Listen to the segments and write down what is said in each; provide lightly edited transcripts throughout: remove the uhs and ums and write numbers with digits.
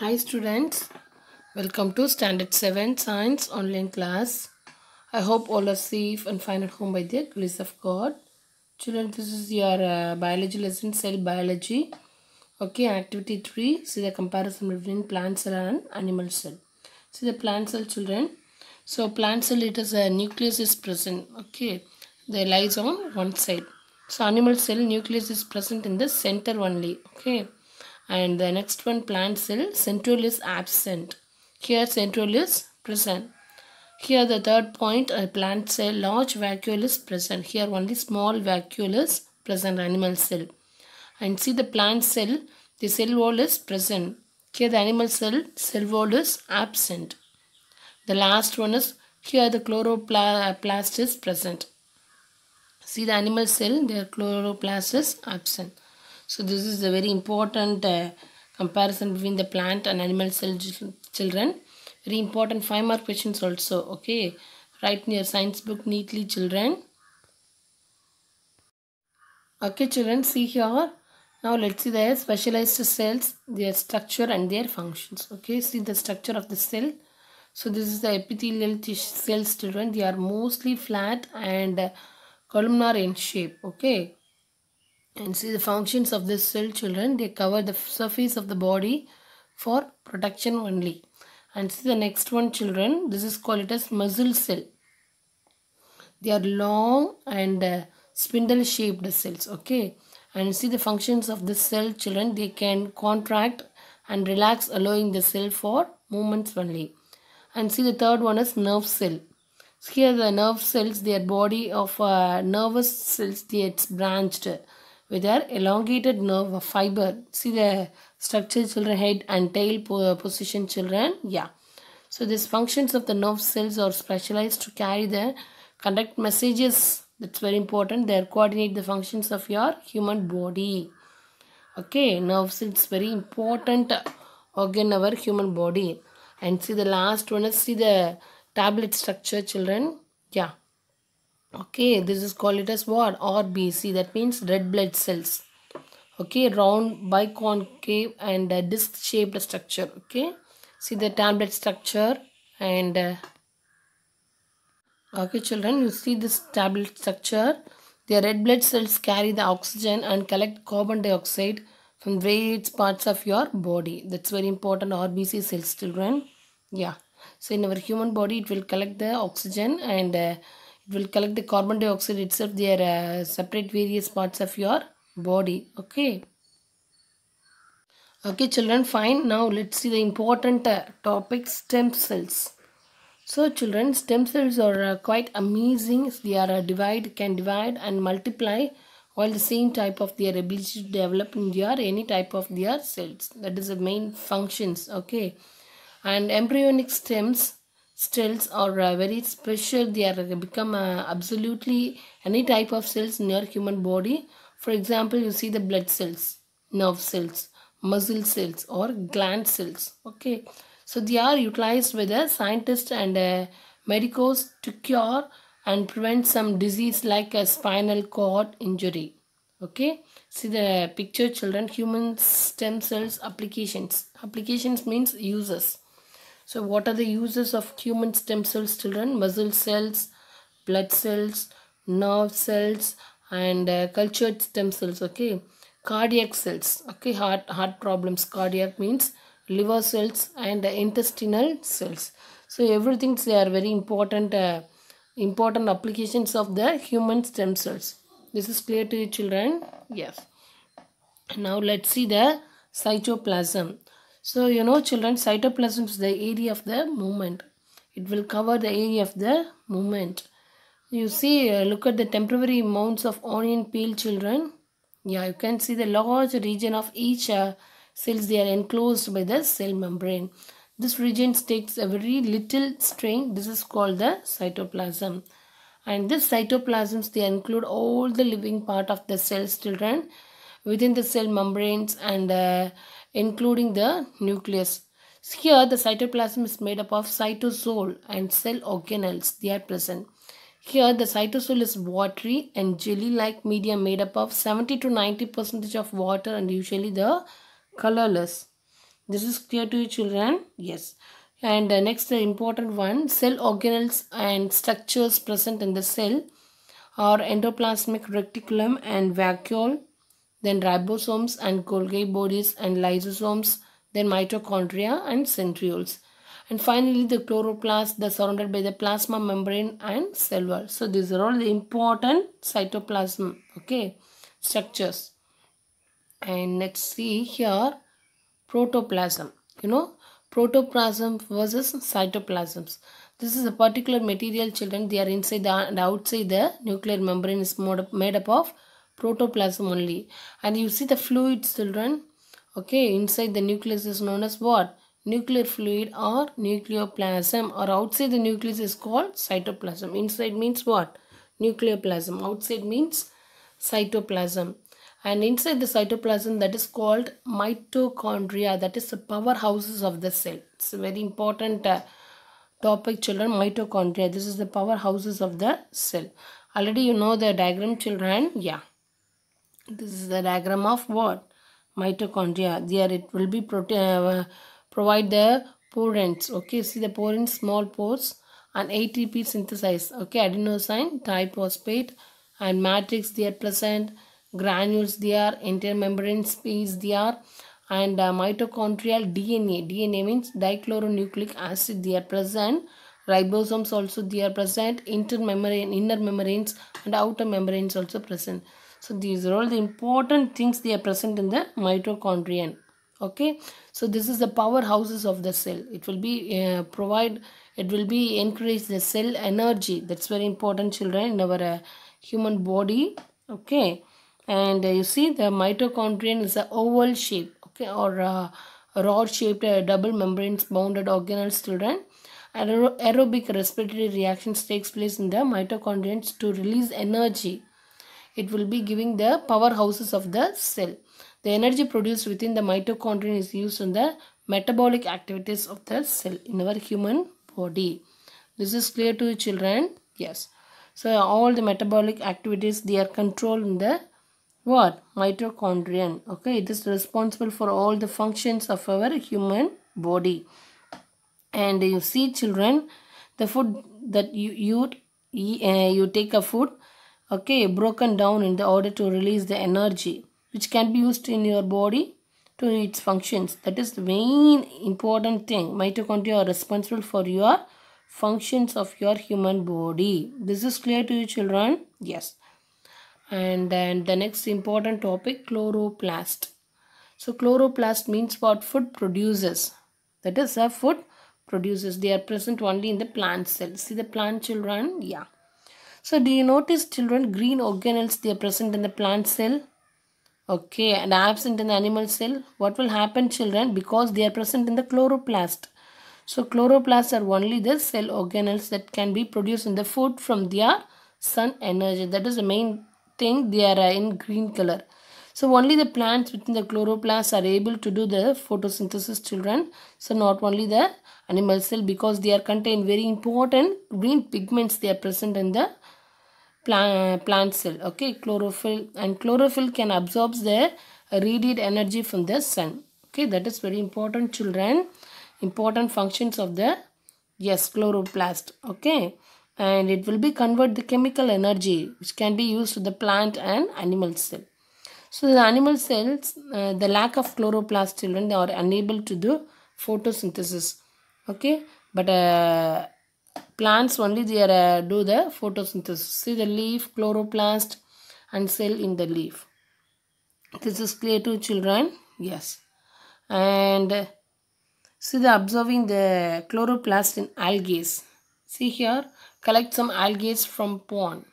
Hi students, welcome to Standard 7 Science online class. I hope all are safe and fine at home by the grace of God. Children, this is your biology lesson, cell biology. Okay, activity 3, see the comparison between plant cell and animal cell. See the plant cell, children. So plant cell, it is a nucleus is present. Okay, they lies on one side. So animal cell nucleus is present in the center only. Okay, and the next one, plant cell central is absent. Here central is present. Here the third point, a plant cell large vacuole is present. Here only small vacuole is present, animal cell. And see the plant cell, the cell wall is present. Here the animal cell wall is absent. The last one is here the chloroplast is present. See the animal cell, their chloroplast is absent. So this is a very important comparison between the plant and animal cell children. Very important 5-mark questions also. Okay, write in your science book neatly, children. Okay, children, see here. Now let's see the specialized cells, their structure and their functions. Okay, see the structure of the cell. So this is the epithelial cells, children. They are mostly flat and columnar in shape. Okay, and see the functions of this cell, children. They cover the surface of the body for protection only. And see the next one, children. This is called it as muscle cell. They are long and spindle shaped cells. Okay, and see the functions of this cell, children. They can contract and relax, allowing the cell for movements only. And see the third one is nerve cell. Here the nerve cells, their body of nervous cells, it's branched with their elongated nerve fiber. See the structure, children, head and tail position, children. Yeah. So these functions of the nerve cells are specialized to carry the conduct messages. That's very important. They coordinate the functions of your human body. Okay, nerve cells very important organ our human body. And see the last one is see the tablet structure, children. Yeah. Okay, this is called it as what? RBC. That means red blood cells. Okay, round biconcave and disc shaped structure. Okay, see the tablet structure and okay, children, you see this tablet structure. The red blood cells carry the oxygen and collect carbon dioxide from various parts of your body. That's very important. RBC cells, children. Yeah. So in our human body, it will collect the oxygen and it will collect the carbon dioxide itself. They are separate various parts of your body. Okay. Okay, children, fine. Now let's see the important topic, stem cells. So children, stem cells are quite amazing. They are can divide and multiply while the same type of their ability to develop in their any type of their cells. That is the main functions. Okay, and embryonic cells are very special. They are become absolutely any type of cells in your human body. For example, you see the blood cells, nerve cells, muscle cells or gland cells. Okay, so they are utilized by the scientists and medicos to cure and prevent some disease like a spinal cord injury. Okay, see the picture, children. Human stem cells applications. Applications means uses. So what are the uses of human stem cells, children? Muscle cells, blood cells, nerve cells and cultured stem cells. Okay, cardiac cells. Okay, heart problems. Cardiac means liver cells and intestinal cells. So everything, they are very important important applications of the human stem cells. This is clear to you, children? Yes. Now let's see the cytoplasm. So children, cytoplasm is the area of the movement. It will cover the area of the movement. You see, look at the temporary mounds of onion peel, children. Yeah, you can see the large region of each cells. They are enclosed by the cell membrane. This region takes a very little strain. This is called the cytoplasm. And this cytoplasms, they include all the living part of the cells, children, within the cell membranes and including the nucleus. Here, the cytoplasm is made up of cytosol and cell organelles. They are present. Here, the cytosol is watery and jelly-like medium made up of 70 to 90% of water and usually the colorless. This is clear to you, children? Yes. And next, the important one, cell organelles and structures present in the cell are endoplasmic reticulum and vacuole, then ribosomes and Golgi bodies and lysosomes, then mitochondria and centrioles. And finally, the chloroplast, they're surrounded by the plasma membrane and cell wall. So these are all the important cytoplasm, okay, structures. And let's see here, protoplasm. Protoplasm versus cytoplasms. This is a particular material, children. They are inside and outside the nuclear membrane is made up of protoplasm only. And you see the fluids, children. Okay, inside the nucleus is known as what? Nuclear fluid or nucleoplasm, or outside the nucleus is called cytoplasm. Inside means what? Nucleoplasm. Outside means cytoplasm. And inside the cytoplasm, that is called mitochondria. That is the powerhouses of the cell. It's a very important topic, children. Mitochondria. This is the powerhouses of the cell. Already you know the diagram, children. Yeah. This is the diagram of what? Mitochondria. There it will be provide the porins. Okay. See the porins, small pores, and ATP synthesize. Okay. Adenosine, triphosphate, and matrix they are present. Granules they are, intermembrane space they are, and mitochondrial DNA. DNA means dichloronucleic acid they are present. Ribosomes also they are present. Inner membranes and outer membranes also present. So these are all the important things they are present in the mitochondrion. Okay, so this is the powerhouses of the cell. It will be encourage the cell energy. That's very important, children, in our human body. Okay. And you see the mitochondrion is a oval shape, okay, or rod shaped double membranes bounded organelles, children. And aerobic respiratory reactions takes place in the mitochondrions to release energy. It will be giving the powerhouses of the cell. The energy produced within the mitochondrion is used in the metabolic activities of the cell in our human body. This is clear to you, children? Yes. So all the metabolic activities, they are controlled in the what? Mitochondrion. Okay, it is responsible for all the functions of our human body. And you see, children, the food that you take a food, okay, broken down in the order to release the energy which can be used in your body to its functions. That is the main important thing. Mitochondria are responsible for your functions of your human body. This is clear to you, children? Yes. And then the next important topic, chloroplast. So chloroplast means what? Food producers. That is a food producers. They are present only in the plant cells. See the plant, children? Yeah. So do you notice, children, green organelles, they are present in the plant cell? Okay, and absent in the animal cell. What will happen, children? Because they are present in the chloroplast. So chloroplasts are only the cell organelles that can be produced in the food from their sun energy. That is the main thing. They are in green color. So only the plants within the chloroplasts are able to do the photosynthesis, children. So not only the animal cell, because they are contain very important green pigments. They are present in the plant cell. Okay, chlorophyll, and chlorophyll can absorb the radiant energy from the sun. Okay, that is very important, children. Important functions of the chloroplast. Okay, and it will be convert the chemical energy which can be used to the plant and animal cell. So the animal cells, the lack of chloroplast, children, they are unable to do photosynthesis. Okay, but plants only they are do the photosynthesis. See the leaf, chloroplast, and cell in the leaf. This is clear to children? Yes. And see the observing the chloroplast in algae. See here, collect some algae from pond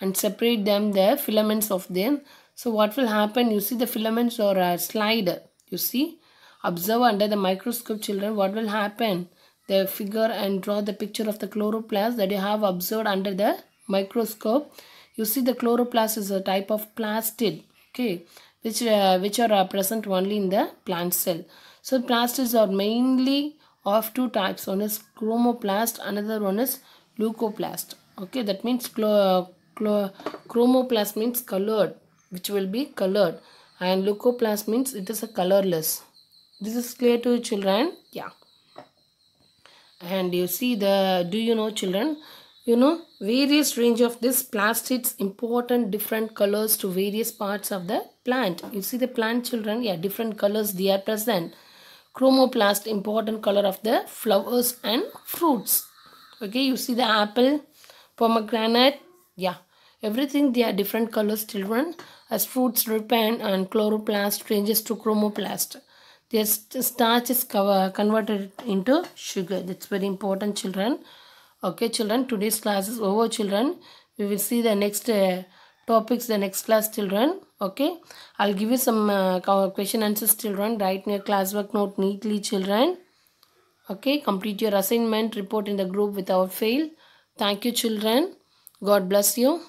and separate them, the filaments of them. So what will happen? You see the filaments or a slide. You see, observe under the microscope, children. What will happen? The figure and draw the picture of the chloroplast that you have observed under the microscope. You see the chloroplast is a type of plastid, okay, which are present only in the plant cell. So plastids are mainly of two types. One is chromoplast, another one is leucoplast. Okay, that means chromoplast means colored, which will be colored, and leucoplast means it is a colorless. This is clear to you, children? Yeah. And you see the, do you know, children, various range of this plastids important different colors to various parts of the plant. You see the plant, children? Yeah, different colors they are present. Chromoplast, important color of the flowers and fruits. Okay, you see the apple, pomegranate, yeah, everything they are different colors, children. As fruits ripen and chloroplast changes to chromoplast. Their starch is converted into sugar. That's very important, children. Okay, children, today's class is over, children. We will see the next topics, the next class, children. Okay, I'll give you some question answers, children. Write your classwork note neatly, children. Okay, complete your assignment, report in the group without fail. Thank you, children. God bless you.